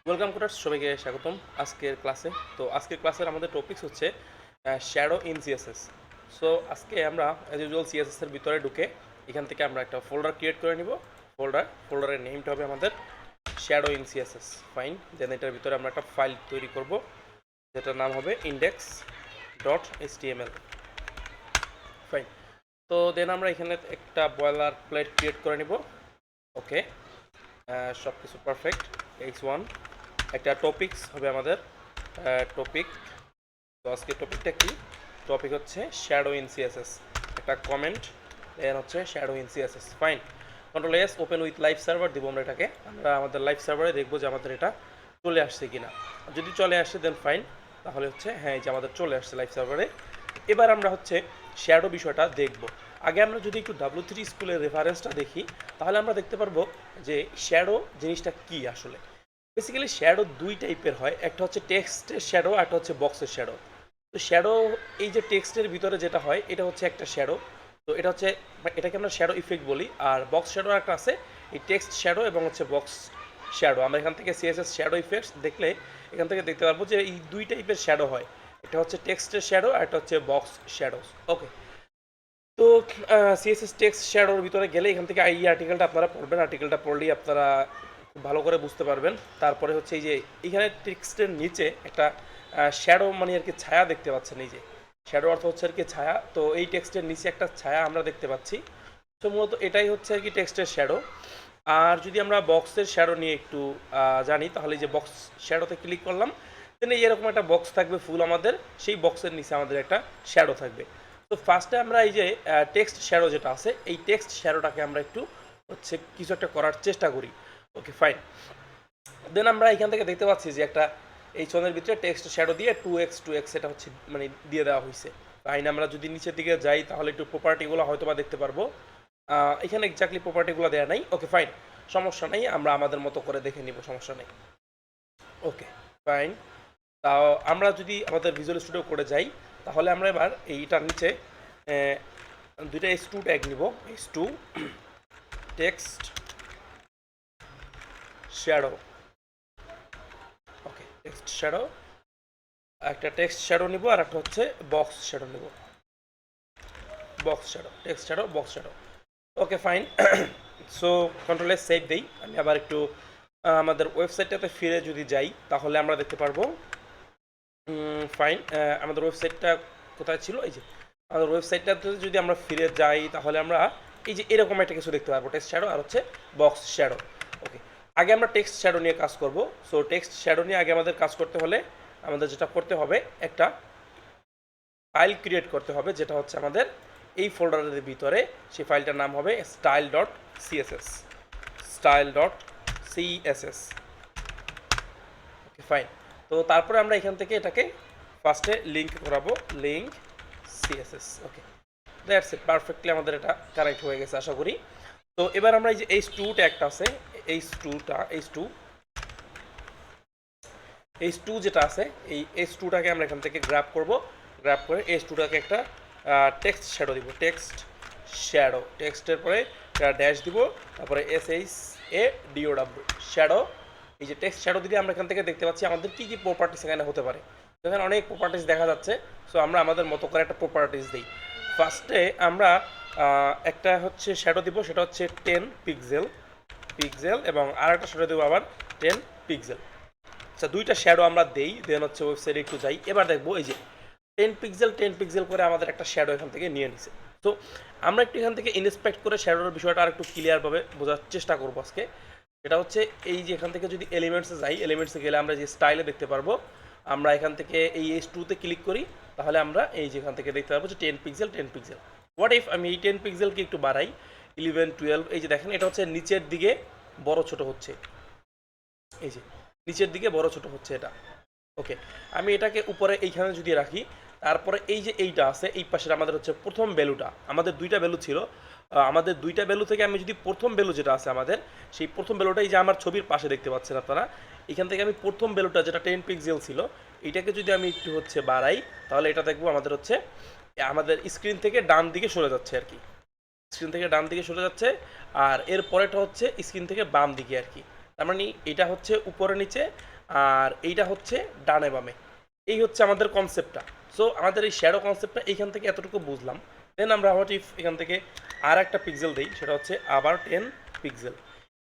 Welcome কোটার্স, সবাইকে স্বাগতম আজকের ক্লাসে। তো আজকের ক্লাসের আমাদের টপিকস হচ্ছে শ্যাডো ইন সিএসএস। সো আজকে আমরা অ্যাজ ইউজুয়াল সিএসএস এর ভিতরে ঢুকে এখান থেকে আমরা একটা ফোল্ডার ক্রিয়েট করে নিব। ফোল্ডারের নেমটা হবে আমাদের শ্যাডো ইন সিএসএস। ফাইন। দেন এটার ভিতরে আমরা একটা ফাইল তৈরি করব যেটার নাম হবে index.html। ফাইন। তো দেন আমরা এখানে একটা বয়লার প্লেট ক্রিয়েট করে নিব। ওকে, সব কিছু পারফেক্ট। H1 একটা টপিকস হবে আমাদের টপিক। তো আজকে টপিকটা কি? টপিক হচ্ছে শ্যাডো ইন সিএসএস। একটা কমেন্ট দেন হচ্ছে shadow in CSS. Fine. Control S open with live server দিব আমরা এটাকে। আমরা আমাদের লাইভ সার্ভারে দেখবো যে আমাদের এটা চলে আসছে কিনা। যদি চলে আসে দেন ফাইন, তাহলে হচ্ছে হ্যাঁ এই যে আমাদের চলে আসছে লাইভ সার্ভারে। এবার আমরা হচ্ছে শ্যাডো বিষয়টা দেখব। আগে আমরা যদি একটু W3 স্কুলের রেফারেন্সটা দেখি তাহলে আমরা দেখতে পারবো যে শ্যাডো জিনিসটা কি আসলে। বেসিক্যালি শ্যাডো দুই টাইপের হয়, একটা হচ্ছে টেক্সটের শ্যাডো, একটা হচ্ছে বক্সের শ্যাডো। তো শ্যাডো এই যে টেক্সটের ভিতরে যেটা হয় এটা হচ্ছে একটা শ্যাডো। তো এটা হচ্ছে এটাকে আমরা শ্যাডো ইফেক্ট বলি। আর বক্স শ্যাডো একটা আছে, এই টেক্সট শ্যাডো এবং হচ্ছে বক্স শ্যাডো। আমরা এখান থেকে সিএসএস শ্যাডো ইফেক্টস দেখলে এখান থেকে দেখতে পারবো যে এই দুই টাইপের শ্যাডো হয়। এটা হচ্ছে টেক্সটের শ্যাডো আর এটা হচ্ছে বক্স শ্যাডোস। ওকে, তো সিএসএস টেক্সট শ্যাডোর ভিতরে গেলে এখান থেকে এই আর্টিকেলটা আপনারা পড়বেন। আর্টিকেলটা পড়লেই আপনারা ভালো করে বুঝতে পারবেন। তারপরে হচ্ছে এই যে এখানে টেক্সটের নিচে একটা শ্যাডো মানে আর কি ছায়া দেখতে পাচ্ছেন। এই যে শ্যাডো অর্থ হচ্ছে আর কি ছায়া। তো এই টেক্সটের নিচে একটা ছায়া আমরা দেখতে পাচ্ছি। তো মূলত এটাই হচ্ছে আর কি টেক্সটের শ্যাডো। আর যদি আমরা বক্সের শ্যাডো নিয়ে একটু জানি তাহলে যে বক্স শ্যাডোতে ক্লিক করলাম, দেন এরকম একটা বক্স থাকবে ফুল আমাদের, সেই বক্সের নিচে আমাদের একটা শ্যাডো থাকবে। তো ফার্স্টে আমরা এই যে টেক্সট শ্যাডো যেটা আছে এই টেক্সট শ্যাডোটাকে আমরা একটু হচ্ছে কিছু একটা করার চেষ্টা করি। Okay fine. দেন আমরা এখান থেকে দেখতে পাচ্ছি যে একটা এই ছনের ভিতরে টেক্সট শ্যাডো দিয়ে 2x এটা হচ্ছে মানে দিয়ে দেওয়া হয়েছে। ফাইন। আমরা যদি নিচের দিকে যাই তাহলে একটু প্রপার্টিগুলো হয়তো বা দেখতে পারবো। এখানে এক্স্যাক্টলি প্রপার্টিগুলো দেওয়া নাই। ওকে ফাইন, সমস্যা নেই, আমরা আমাদের মতো করে দেখে নিব, সমস্যা নেই। Okay fine. তাও আমরা যদি আমাদের ভিজুয়াল স্টুডিও করে যাই তাহলে আমরা এবার এইটার নিচে দুইটা S2 ট্যাগ নিব। S2 text shadow. Okay, text shadow, একটা টেক্সট শ্যাডো নিব আর একটা হচ্ছে বক্স শ্যাডো নিব। Box shadow, text shadow, box shadow. Okay fine. So কন্ট্রোলে সেভ দেই। আমি আবার একটু আমাদের ওয়েবসাইটটাতে ফিরে যদি যাই তাহলে আমরা দেখতে পারবো। ফাইন, আমাদের ওয়েবসাইটটা কোথায় ছিল? এই যে আমাদের ওয়েবসাইটটাতে যদি আমরা ফিরে যাই তাহলে আমরা এই যে এরকম একটা কিছু দেখতে পারবো, টেক্সট শ্যাডো আর হচ্ছে বক্স শ্যাডো। ওকে, আগে আমরা টেক্সট শ্যাডো নিয়ে কাজ করব। সো টেক্সট শ্যাডো নিয়ে আগে আমাদের কাজ করতে হলে আমাদের যেটা করতে হবে, একটা ফাইল ক্রিয়েট করতে হবে যেটা হচ্ছে আমাদের এই ফোল্ডারের ভিতরে। সেই ফাইলটার নাম হবে style.css। style.css। Okay fine. তো তারপরে আমরা এখান থেকে এটাকে ফার্স্টে লিঙ্ক করাবো, link CSS. Okay, that's it, perfectly আমাদের এটা কানেক্ট হয়ে গেছে আশা করি। তো এবার আমরা এই যে H2 ট্যাগটা আছে, H2 যেটা আছে এই H2টাকে আমরা এখান থেকে গ্র্যাব করব। গ্র্যাব করে H2টাকে একটা টেক্সট শ্যাডো দিব, টেক্সট শ্যাডো। টেক্সটের পরে ড্যাশ দিব, তারপরে SHADOW শ্যাডো। এই যে টেক্সট শ্যাডো দিলে আমরা এখান থেকে দেখতে পাচ্ছি আমাদের কী কী প্রপার্টিস এখানে হতে পারে। এখানে অনেক প্রপার্টিস দেখা যাচ্ছে। সো আমরা আমাদের মতো করে একটা প্রপার্টিস দিই। ফার্স্টে আমরা একটা হচ্ছে শ্যাডো দিব, সেটা হচ্ছে 10 পিক্সেল এবং আর একটা শ্যাডো দেবো আবার 10 পিক্সেল। আচ্ছা, দুইটা শ্যাডো আমরা দেই। দেন হচ্ছে ওয়েবসাইটে একটু যাই। এবার দেখবো এই যে 10 পিক্সেল করে আমাদের একটা শ্যাডো এখান থেকে নিয়ে নিছে। তো আমরা একটু এখান থেকে ইন্সপেক্ট করে শ্যাডোর বিষয়টা আর একটু ক্লিয়ারভাবে বোঝার চেষ্টা করবো আজকে। এটা হচ্ছে এই যে এখান থেকে যদি এলিমেন্টসে যাই, এলিমেন্টসে গেলে আমরা যে স্টাইলে দেখতে পারবো, আমরা এখান থেকে এই H2তে ক্লিক করি তাহলে আমরা এই যে এখান থেকে দেখতে পারবো যে 10 পিক্সেল। হোয়াট ইফ আমি এই 10 পিক্সেলকে একটু বাড়াই 11, 12। এই যে দেখেন এটা হচ্ছে নিচের দিকে বড় ছোট হচ্ছে, এই যে নিচের দিকে বড় ছোট হচ্ছে এটা। ওকে, আমি এটাকে উপরে এইখানে যদি রাখি, তারপরে এই যে এইটা আছে এই পাশের আমাদের হচ্ছে প্রথম ভ্যালুটা, আমাদের দুইটা ভ্যালু ছিল। আমাদের দুইটা ভ্যালু থেকে আমি যদি প্রথম ভ্যালু যেটা আছে আমাদের, সেই প্রথম ভ্যালুটা এই যে আমার ছবির পাশে দেখতে পাচ্ছেন আপনারা, এখান থেকে আমি প্রথম ভ্যালুটা যেটা 10 পিক্সেল ছিল এইটাকে যদি আমি একটু হচ্ছে বাড়াই তাহলে এটা দেখবো আমাদের হচ্ছে আমাদের স্ক্রিন থেকে ডান দিকে সরে যাচ্ছে আর কি। স্ক্রিন থেকে ডান দিকে সরে যাচ্ছে। আর এর পরেটা হচ্ছে স্ক্রিন থেকে বাম দিকে আর কি। তার মানে এটা হচ্ছে উপরে নিচে আর এইটা হচ্ছে ডানে বামে। এই হচ্ছে আমাদের কনসেপ্টটা। সো আমাদের এই শ্যাডো কনসেপ্টটা এইখান থেকে এতটুকু বুঝলাম। দেন আমরা হোয়াট ইফ এখান থেকে আর একটা পিক্সেল দিই, সেটা হচ্ছে আবার 10 পিক্সেল।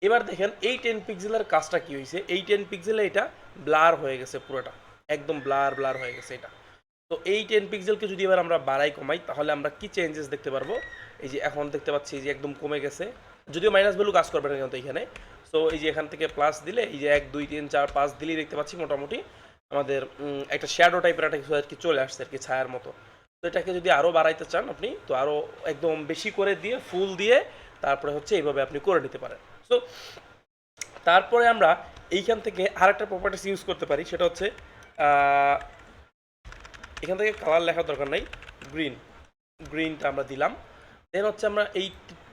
এবার দেখেন এই 10 পিক্সেলের কাজটা কি হয়েছে, এই 10 পিক্সেলে এটা ব্লার হয়ে গেছে, পুরোটা একদম ব্লার ব্লার হয়ে গেছে এটা। তো এই 10 পিক্সেলকে যদি এবার আমরা বাড়াই কমাই, তাহলে আমরা কি চেঞ্জেস দেখতে পারবো? এই যে এখন দেখতে পাচ্ছি যে একদম কমে গেছে, যদিও মাইনাস ভ্যালু কাজ করবে না কিন্তু এখানে। সো এই যে এখান থেকে প্লাস দিলে এই যে 1 2 3 4 5 দিলেই দেখতে পাচ্ছি মোটামুটি আমাদের একটা শ্যাডো টাইপের একটা কিছু আর কি চলে আসছে আর কি, ছায়ার মতো। তো এটাকে যদি আরও বাড়াইতে চান আপনি, তো আরও একদম বেশি করে দিয়ে ফুল দিয়ে তারপরে হচ্ছে এইভাবে আপনি করে নিতে পারেন। সো তারপরে আমরা এইখান থেকে আরেকটা প্রপার্টিস ইউজ করতে পারি, সেটা হচ্ছে এখান থেকে কালার লেখার দরকার নাই, গ্রিনটা আমরা দিলাম। দেন হচ্ছে আমরা এই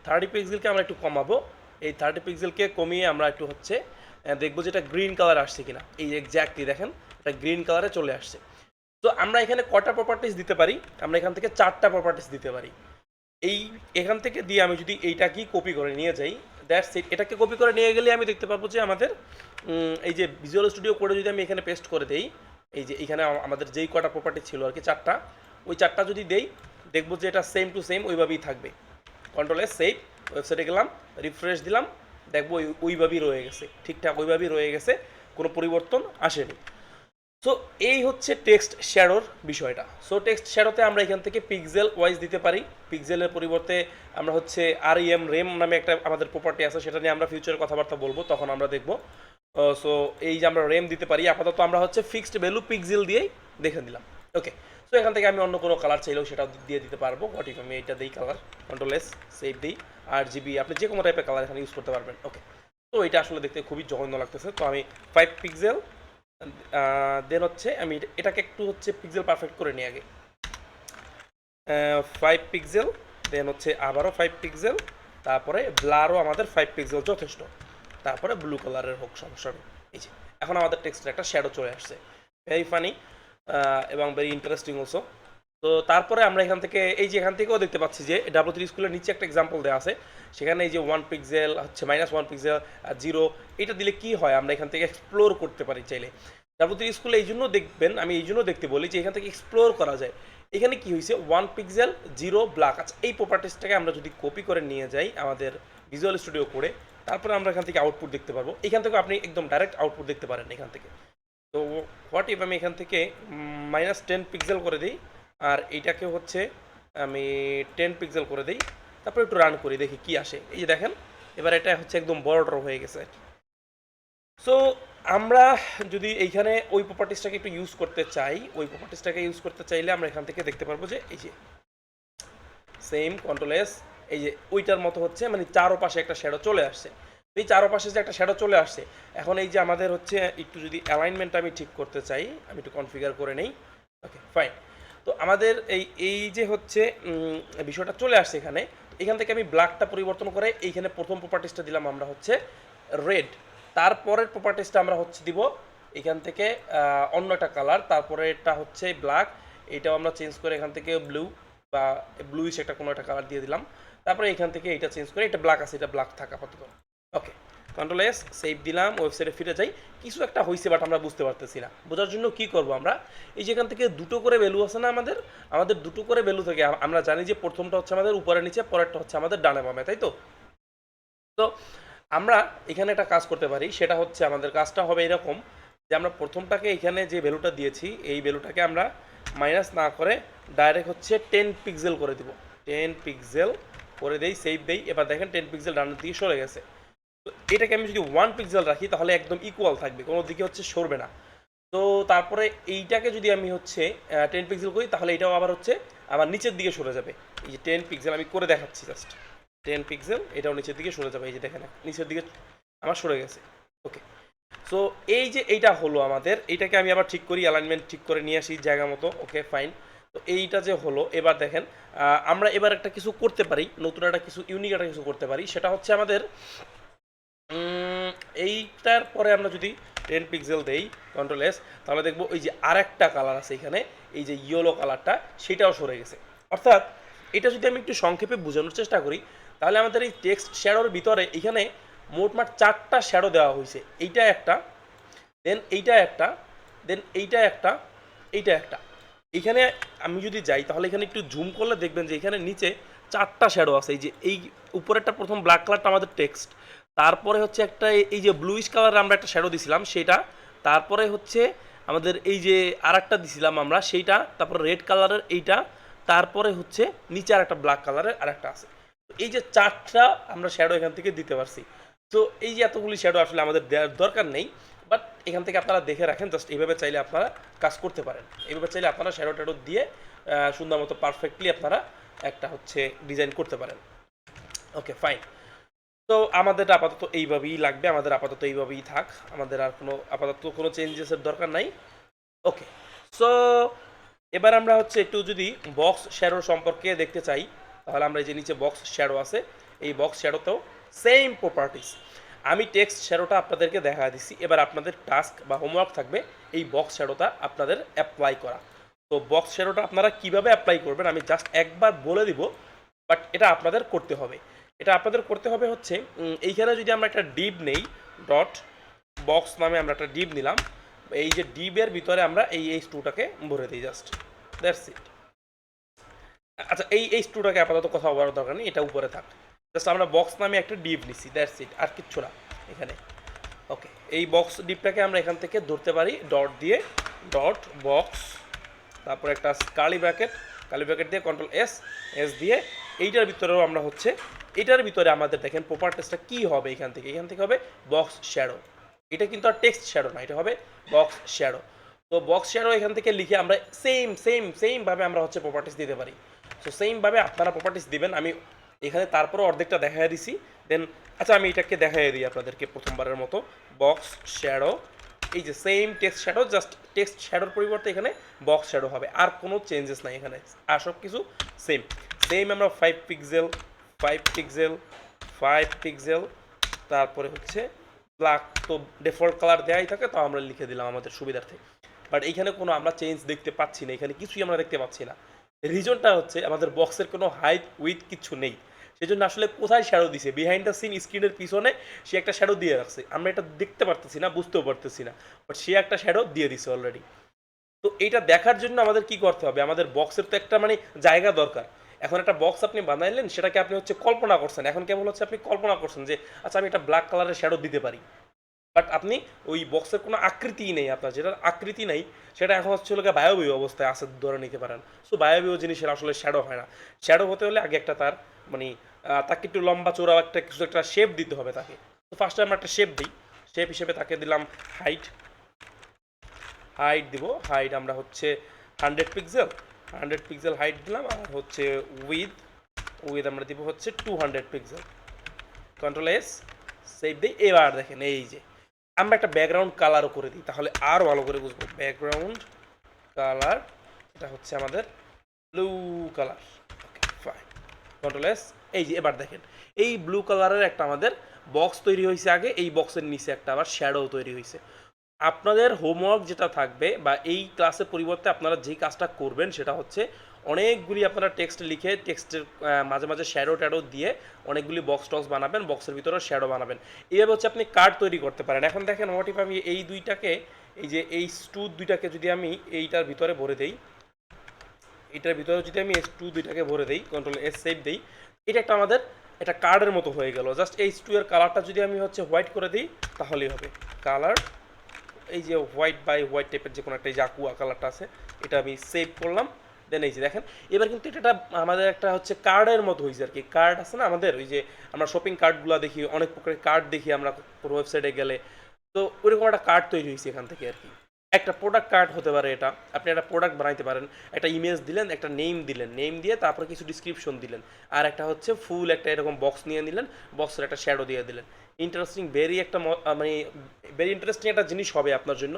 30 পিক্সেলকে আমরা একটু কমাবো। এই 30 পিক্সেলকে কমিয়ে আমরা একটু হচ্ছে দেখবো যে এটা গ্রিন কালার আসছে কিনা। এই এক্স্যাক্টলি দেখেন এটা গ্রিন কালারে চলে আসছে। তো আমরা এখানে কটা প্রপার্টিস দিতে পারি? আমরা এখান থেকে 4টা প্রপার্টিস দিতে পারি। এখান থেকে দিয়ে আমি যদি এইটা কি কপি করে নিয়ে যাই, দ্যাটস ইট। এটাকে কপি করে নিয়ে গেলে আমি দেখতে পারবো যে আমাদের এই যে ভিজুয়াল স্টুডিও কোডে যদি আমি এখানে পেস্ট করে দেই, এই যে এখানে আমাদের যেই কটা প্রপার্টি ছিল আর কি 4টা, ওই 4টা যদি দেই, দেখবো যে এটা সেম টু সেম ওইভাবেই থাকবে। কন্ট্রোল এস সেভ, ওয়েবসাইটে গেলাম, রিফ্রেশ দিলাম, দেখবো ওইভাবেই রয়ে গেছে, ঠিকঠাক ওইভাবেই রয়ে গেছে, কোনো পরিবর্তন আসেনি। সো এই হচ্ছে টেক্সট শ্যাডোর বিষয়টা। সো টেক্সট শ্যাডোতে আমরা এখান থেকে পিক্সেল ওয়াইজ দিতে পারি। পিক্সেলের পরিবর্তে আমরা হচ্ছে রেম নামে একটা আমাদের প্রপার্টি আছে, সেটা নিয়ে আমরা ফিউচারে কথাবার্তা বলবো, তখন আমরা দেখবো। সো এই যে আমরা রেম দিতে পারি, আপাতত আমরা হচ্ছে ফিক্সড ভ্যালু পিক্সেল দিয়েই দেখে দিলাম। ওকে, সো এখান থেকে আমি অন্য কোনো কালার চাইলেও সেটাও দিয়ে দিতে পারবো। হোয়াট ইফ আমি এইটা দিই কালার, কন্ট্রোল এস সেভ দিই, RGB, আপনি যে কোনো টাইপের কালার এখানে ইউজ করতে পারবেন। ওকে, তো এটা আসলে দেখতে খুবই জঘন্য লাগতেছে, তো আমি 5 পিক্সেল দেন হচ্ছে আমি এটাকে একটু হচ্ছে পিক্সেল পারফেক্ট করে নিই আগে। 5 পিক্সেল, দেন হচ্ছে আবারও 5 পিক্সেল, তারপরে ব্লারও আমাদের 5 পিক্সেল যথেষ্ট, তারপরে ব্লু কালারের হোক, সমস্যা নেই। এই যে এখন আমাদের টেক্সটের একটা শ্যাডো চলে আসছে, ভেরি ফানি এবং ভেরি ইন্টারেস্টিং অলসো। তো তারপরে আমরা এখান থেকে এই যে এখান থেকেও দেখতে পাচ্ছি যে W3 স্কুলের নিচে একটা এক্সাম্পল দেওয়া আছে, সেখানে এই যে 1 পিক্সেল হচ্ছে -1 পিক্সেল 0, এটা দিলে কি হয় আমরা এখান থেকে এক্সপ্লোর করতে পারি চাইলে। W3 স্কুলে এই জন্য দেখবেন, আমি এই জন্য দেখতে বলি যে এখান থেকে এক্সপ্লোর করা যায়। এখানে কি হয়েছে 1 পিক্সেল 0 ব্ল্যাক আছে, এই প্রপার্টিসটাকে আমরা যদি কপি করে নিয়ে যাই আমাদের ভিজুয়াল স্টুডিও করে, তারপরে আমরা এখান থেকে আউটপুট দেখতে পারবো। এখান থেকে আপনি একদম ডাইরেক্ট আউটপুট দেখতে পারেন এখান থেকে। তো হোয়াট ইফ আমি এখান থেকে -10 পিক্সেল করে দিই, আর এইটাকে হচ্ছে আমি 10 পিক্সেল করে দিই, তারপর একটু রান করি, দেখি কি আসে। এই যে দেখেন এবার এটা হচ্ছে একদম বড় হয়ে গেছে। সো আমরা যদি এইখানে ওই প্রপার্টিসটাকে একটু ইউজ করতে চাই, ওই প্রপার্টিসটাকে ইউজ করতে চাইলে আমরা এখান থেকে দেখতে পারবো যে এই যে সেম কন্ট্রোল এস, এই যে ওইটার মতো হচ্ছে মানে চারোপাশে একটা শ্যাডো চলে আসছে। এই চারোপাশে যে একটা শ্যাডো চলে আসছে, এখন এই যে আমাদের হচ্ছে একটু যদি অ্যালাইনমেন্টটা আমি ঠিক করতে চাই, আমি একটু কনফিগার করে নেই। ওকে ফাইন, তো আমাদের এই যে হচ্ছে বিষয়টা চলে আসছে এখানে। এখান থেকে আমি ব্ল্যাকটা পরিবর্তন করে এইখানে প্রথম প্রপার্টিসটা দিলাম আমরা হচ্ছে রেড, তারপরের প্রপার্টিসটা আমরা হচ্ছে দিব এখান থেকে অন্য একটা কালার, তারপরে এটা হচ্ছে ব্ল্যাক, এটাও আমরা চেঞ্জ করে এখান থেকে ব্লু বা ব্লুইশ একটা কোনো একটা কালার দিয়ে দিলাম, তারপরে এখান থেকে এটা চেঞ্জ করে এটা ব্ল্যাক আছে, এটা ব্ল্যাক থাকা আপাতত। ওকে, কন্ট্রোল এস সেভ দিলাম, ওয়েবসাইটে ফিরে যাই। কিছু একটা হয়েছে বাট আমরা বুঝতে পারতেছি না, বোঝার জন্য কি করব আমরা, এই যে এখান থেকে দুটো করে ভ্যালু আছে না আমাদের দুটো করে ভ্যালু থেকে আমরা জানি যে প্রথমটা হচ্ছে আমাদের উপরে নিচে, পরেরটা হচ্ছে আমাদের ডানে বামে, তাই তো? তো আমরা এখানে একটা কাজ করতে পারি, সেটা হচ্ছে আমাদের কাজটা হবে এরকম যে আমরা প্রথমটাকে এখানে যে ভ্যালুটা দিয়েছি এই ভ্যালুটাকে আমরা মাইনাস না করে ডাইরেক্ট হচ্ছে 10 পিক্সেল করে দিব, 10 পিক্সেল করে দেই, সেভ দেই। এবার দেখেন 10 পিক্সেল ডানের দিকে সরে গেছে। তো এটাকে আমি যদি 1 পিক্সেল রাখি তাহলে একদম ইকুয়াল থাকবে, কোনো দিকে হচ্ছে সরবে না। তো তারপরে এইটাকে যদি আমি হচ্ছে 10 পিক্সেল করি, তাহলে এটাও আবার হচ্ছে আবার নিচের দিকে সরে যাবে। এই যে 10 পিক্সেল আমি করে দেখাচ্ছি, জাস্ট 10 পিক্সেল, এটাও নিচের দিকে সরে যাবে। এই যে দেখেন নিচের দিকে আমার সরে গেছে। ওকে, সো এই যে এইটা হলো আমাদের, এইটাকে আমি আবার ঠিক করি, অ্যালাইনমেন্ট ঠিক করে নিয়ে আসি জায়গা মতো। ওকে ফাইন, তো এইটা যে হলো, এবার দেখেন আমরা এবার একটা কিছু করতে পারি, নতুন একটা কিছু ইউনিক একটা কিছু করতে পারি, সেটা হচ্ছে আমাদের এইটার পরে আমরা যদি 10 পিক্সেল দেই কন্ট্রোল এস, তাহলে দেখবো ওই যে আরেকটা কালার আছে এখানে, এই যে ইয়েলো কালারটা, সেটাও সরে গেছে। অর্থাৎ এটা যদি আমি একটু সংক্ষেপে বোঝানোর চেষ্টা করি, তাহলে আমাদের এই টেক্সট শ্যাডোর ভিতরে এখানে মোটমাট 4টা শ্যাডো দেওয়া হয়েছে। এইটা একটা, দেন এইটা একটা, দেন এইটা একটা, এইটা একটা। এখানে আমি যদি যাই তাহলে এখানে একটু জুম করলে দেখবেন যে এখানে নিচে 4টা শ্যাডো আছে। এই যে এই উপরেরটা প্রথম ব্ল্যাক কালারটা আমাদের টেক্সট, তারপরে হচ্ছে একটা এই যে ব্লুইশ কালারে আমরা একটা শ্যাডো দিছিলাম সেটা, তারপরে হচ্ছে আমাদের এই যে আরেকটা দিছিলাম আমরা সেইটা, তারপরে রেড কালারের এইটা, তারপরে হচ্ছে নিচে আর একটা ব্ল্যাক কালারের আরেকটা আছে। তো এই যে 4টা আমরা শ্যাডো এখান থেকে দিতে পারছি। তো এই যে এতগুলি শ্যাডো আসলে আমাদের দেওয়ার দরকার নেই, বাট এখান থেকে আপনারা দেখে রাখেন, জাস্ট এইভাবে চাইলে আপনারা কাজ করতে পারেন। এইভাবে চাইলে আপনারা শ্যাডো ট্যাডো দিয়ে সুন্দর মতো পারফেক্টলি আপনারা একটা হচ্ছে ডিজাইন করতে পারেন। Okay fine. তো আমাদের আপাতত এইভাবেই লাগবে, আমাদের আপাতত এইভাবেই থাক, আমাদের আর কোনো আপাতত কোনো চেঞ্জেসের দরকার নাই। ওকে, সো এবার আমরা হচ্ছে একটু যদি বক্স শ্যাডো সম্পর্কে দেখতে চাই, তাহলে আমরা এই যে নিচে বক্স শ্যাডো আছে, এই বক্স শ্যাডোতেও সেম প্রপার্টিস। আমি টেক্সট শ্যাডোটা আপনাদেরকে দেখা দিচ্ছি, এবার আপনাদের টাস্ক বা হোমওয়ার্ক থাকবে এই বক্স শ্যাডোটা আপনাদের অ্যাপ্লাই করা। তো বক্স শ্যাডোটা আপনারা কিভাবে অ্যাপ্লাই করবেন আমি জাস্ট একবার বলে দিব, বাট এটা আপনাদের করতে হবে। এটা আপনাদের করতে হবে হচ্ছে এইখানে যদি আমরা একটা ডিপ নেই, ডট বক্স নামে আমরা একটা ডিপ নিলাম, এই যে ডিবের ভিতরে আমরা এই স্টুটাকে ভরে দিই, জাস্ট দ্যাটস ইট। আচ্ছা, এই স্টুটাকে আপাতত কথা বলার দরকার নেই, এটা উপরে থাক। জাস্ট আমরা বক্স নামে একটা ডিপ নিছি, দ্যাটস ইট, আর কিচ্ছু না এখানে। ওকে, এই বক্স ডিপটাকে আমরা এখান থেকে ধরতে পারি ডট দিয়ে, ডট বক্স, তারপর একটা কার্লি ব্র্যাকেট, কার্লি ব্র্যাকেট দিয়ে কন্ট্রোল এস, এস দিয়ে এইটার ভিতরেও আমরা হচ্ছে, এটার ভিতরে আমাদের দেখেন প্রপার্টিসটা কী হবে, এখান থেকে হবে বক্স শ্যাডো। এটা কিন্তু আর টেক্সট শ্যাডো না, এটা হবে বক্স শ্যাডো। তো বক্স শ্যাডো এখান থেকে লিখে আমরা সেমভাবে আমরা হচ্ছে প্রপার্টিস দিতে পারি। সো সেমভাবে আপনারা প্রপার্টিস দিবেন। আমি এখানে তারপরে অর্ধেকটা দেখাই দিছি, দেন আচ্ছা আমি এটাকে দেখাই দিই আপনাদেরকে প্রথমবারের মতো। বক্স শ্যাডো, এই যে same text shadow, just text শ্যাডোর পরিবর্তে এখানে বক্স শ্যাডো হবে, আর কোনো চেঞ্জেস নাই এখানে, আর সব কিছু সেম। আমরা 5 পিক্সেল 5 পিক্সেল 5 পিক্সেল, তারপরে হচ্ছে ব্ল্যাক, তো ডিফল্ট কালার দেওয়াই থাকে, তো আমরা লিখে দিলাম আমাদের সুবিধার্থে। বাট এইখানে কোনো আমরা চেঞ্জ দেখতে পাচ্ছি না, এখানে কিছুই আমরা দেখতে পাচ্ছি না। রিজনটা হচ্ছে আমাদের বক্সের কোনো হাইট উইথ কিছু নেই, সেই জন্য আসলে কোথায় শ্যাডো দিছে, বিহাইন্ড দ্য সিন স্ক্রিনের পিছনে সে একটা শ্যাডো দিয়ে রাখছে, আমরা এটা দেখতে পারতেছি না, বুঝতেও পারতেছি না, বাট সে একটা শ্যাডো দিয়ে দিছে অলরেডি। তো এইটা দেখার জন্য আমাদের কি করতে হবে, আমাদের বক্সের তো একটা মানে জায়গা দরকার। এখন একটা বক্স আপনি বানাইলেন, সেটাকে আপনি হচ্ছে কল্পনা করছেন, এখন কেবল হচ্ছে আপনি কল্পনা করছেন যে আচ্ছা আমি একটা ব্ল্যাক কালারের শ্যাডো দিতে পারি, বাট আপনি ওই বক্সের কোনো আকৃতিই নেই, আপনার যেটার আকৃতি নেই সেটা এখন হচ্ছে লোকে বায়বীয় অবস্থায় আছে ধরে নিতে পারেন। সো বায়বীয় জিনিসের আসলে শ্যাডো হয় না। শ্যাডো হতে হলে আগে একটা তার মানে তাকে একটু লম্বা চোরা একটা কিছু একটা শেপ দিতে হবে তাকে। তো ফার্স্টে আমরা একটা শেপ দিই, শেপ হিসেবে তাকে দিলাম হাইট, দিব হাইট আমরা হচ্ছে 100 পিক্সেল, 100 পিক্সেল হাইট দিলাম, আর হচ্ছে উইথ আমরা দিব হচ্ছে 200 পিক্সেল, কন্ট্রোল এস, সেভ দিই। এবার দেখেন এই যে আমরা একটা ব্যাকগ্রাউন্ড কালারও করে দিই, তাহলে আরও ভালো করে বুঝবো। ব্যাকগ্রাউন্ড কালার, এটা হচ্ছে আমাদের blue colour, okay fine, control S. এই যে এবার দেখেন এই ব্লু কালারের একটা আমাদের বক্স তৈরি হয়েছে আগে, এই বক্সের নিচে একটা আবার শ্যাডো তৈরি হয়েছে। আপনাদের হোমওয়ার্ক যেটা থাকবে বা এই ক্লাসের পরিবর্তে আপনারা যেই কাজটা করবেন সেটা হচ্ছে অনেকগুলি আপনারা টেক্সট লিখে টেক্সটের মাঝে মাঝে শ্যাডো ট্যাডো দিয়ে অনেকগুলি বক্স টক্স বানাবেন, বক্সের ভিতরে শ্যাডো বানাবেন। এইভাবে হচ্ছে আপনি কার্ড তৈরি করতে পারেন। এখন দেখেন হোয়াট ইফ আমি এই দুইটাকে, এই যে এই স্টু দুইটাকে যদি আমি এইটার ভিতরে ভরে দেই, এটার ভিতরে যদি আমি স্টু দুইটাকে ভরে দেই, কন্ট্রোল এস সেভ দিই, এটা একটা আমাদের এটা কার্ডের মতো হয়ে গেল। জাস্ট এই স্টু এর কালারটা যদি আমি হচ্ছে হোয়াইট করে দিই তাহলেই হবে কালার, এই যে হোয়াইট বাই হোয়াইট টাইপের যে কোনো একটা এই যে আকুয়া কালারটা আছে, এটা আমি সেভ করলাম। দেন এই যে দেখেন এবার কিন্তু এটা আমাদের একটা হচ্ছে কার্ডের মতো হয়েছে আর কি। কার্ড আছে না আমাদের, ওই যে আমরা শপিং কার্ডগুলো দেখি, অনেক প্রকারের কার্ড দেখি আমরা কোনো ওয়েবসাইটে গেলে, তো ওইরকম একটা কার্ড তৈরি হয়েছে এখান থেকে আর কি। একটা প্রোডাক্ট কার্ড হতে পারে এটা, আপনি একটা প্রোডাক্ট বানাইতে পারেন, একটা ইমেজ দিলেন, একটা নেম দিলেন, নেম দিয়ে তারপরে কিছু ডিসক্রিপশন দিলেন, আর একটা হচ্ছে ফুল একটা এরকম বক্স নিয়ে নিলেন, বক্সের একটা শ্যাডো দিয়ে দিলেন। ইন্টারেস্টিং মানে ভেরি ইন্টারেস্টিং একটা জিনিস হবে আপনার জন্য,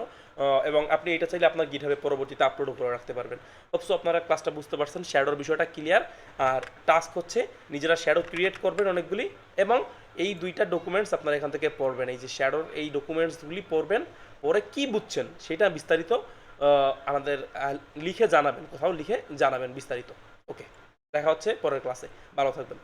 এবং আপনি এটা চাইলে আপনার গিটহাবে পরবর্তীতে আপলোডও করে রাখতে পারবেন। অবশ্য আপনারা ক্লাসটা বুঝতে পারছেন, শ্যাডোর বিষয়টা ক্লিয়ার। আর টাস্ক হচ্ছে নিজেরা শ্যাডো ক্রিয়েট করবেন অনেকগুলি, এবং এই দুইটা ডকুমেন্টস আপনারা এখান থেকে পড়বেন, এই যে শ্যাডোর এই ডকুমেন্টসগুলি পড়বেন, পরে কি বুঝছেন সেটা বিস্তারিত আমাদের লিখে জানাবেন, কোথাও লিখে জানাবেন বিস্তারিত। ওকে, দেখা হচ্ছে পরের ক্লাসে, ভালো থাকবেন।